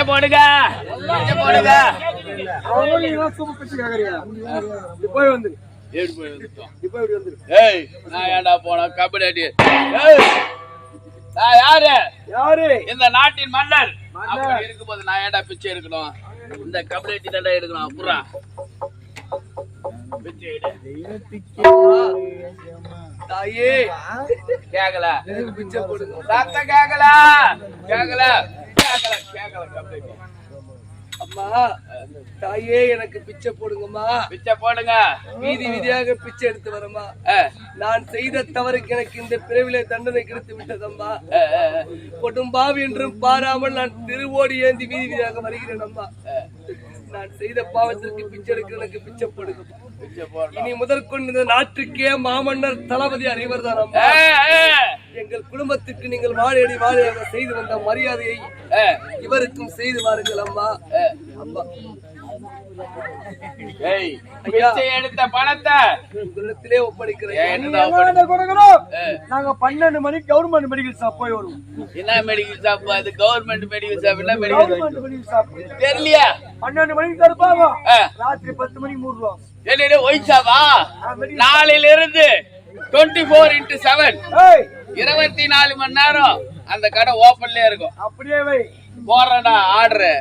பிச்சை போடுங்க பிச்சை போடுங்க. போய் வந்து ஏய் நான் ஏன்டா போன கபடி அடி. நான் யாரு யாரு? இந்த நாட்டின் மன்னர். அப்படி இருக்கும்போது நான் ஏன்டா பிச்சை எடுக்கணும்? இந்த கபடி அடி தாண்டா எடுக்கணும். அப்புறா பிச்சை எடு. தாயே கேக்கல பிச்சை போடுங்க. சத்த கேக்கல கேக்கல கேக்கல கேக்கல கபடி அடி. அம்மா தாயே எனக்கு பிச்சை போடுங்கம்மா. பிச்சை போடுங்க. வீதி வீதியாக பிச்சை எடுத்து வரமா. நான் செய்த தவறுக்கு எனக்கு இந்த பிறவிலே தண்டனை கிடைத்து விட்டதம்மா. கொடும்பாவி என்றும் பாராமல் நான் திருவோடி ஏந்தி வீதி வீதியாக வருகிறேன் அம்மா. நான் செய்த பாவத்திற்கு பிச்சை எடுக்க எனக்கு பிச்சை போடுங்க. இனி முதற்கொண்டு இந்த நாட்டுக்கே மாமன்னர் தளபதி அறிவர் தான் அம்மா. எங்கள் குடும்பத்துக்கு நீங்கள் வாழையடி வாழையாக செய்து வந்த மரியாதையை இவருக்கும் செய்து வாருங்கள் அம்மா. அம்மா எடுத்த பணத்தை உங்களிடத்திலே ஒப்படைக்கிறேன். நாங்க 12 மணிக்கு கவர்மெண்ட் மெடிக்கல் ஷாப் போய் வருவோம். என்ன மெடிக்கல் ஷாப்? அது கவர்மெண்ட் மெடிக்கல் ஷாப் இல்ல மெடிக்கல் ஷாப் தெரியலையா? 12 மணிக்கு தருப்பாங்க. ராத்திரி 10 மணிக்கு மூடுவோம். என்னடா ஒயிச்சாவா? நாளையில இருந்து 24x7 24 மணி நேரம் அந்த கடை ஓபன்லயே இருக்கும். அப்படியே வை போறடா ஆர்டர்.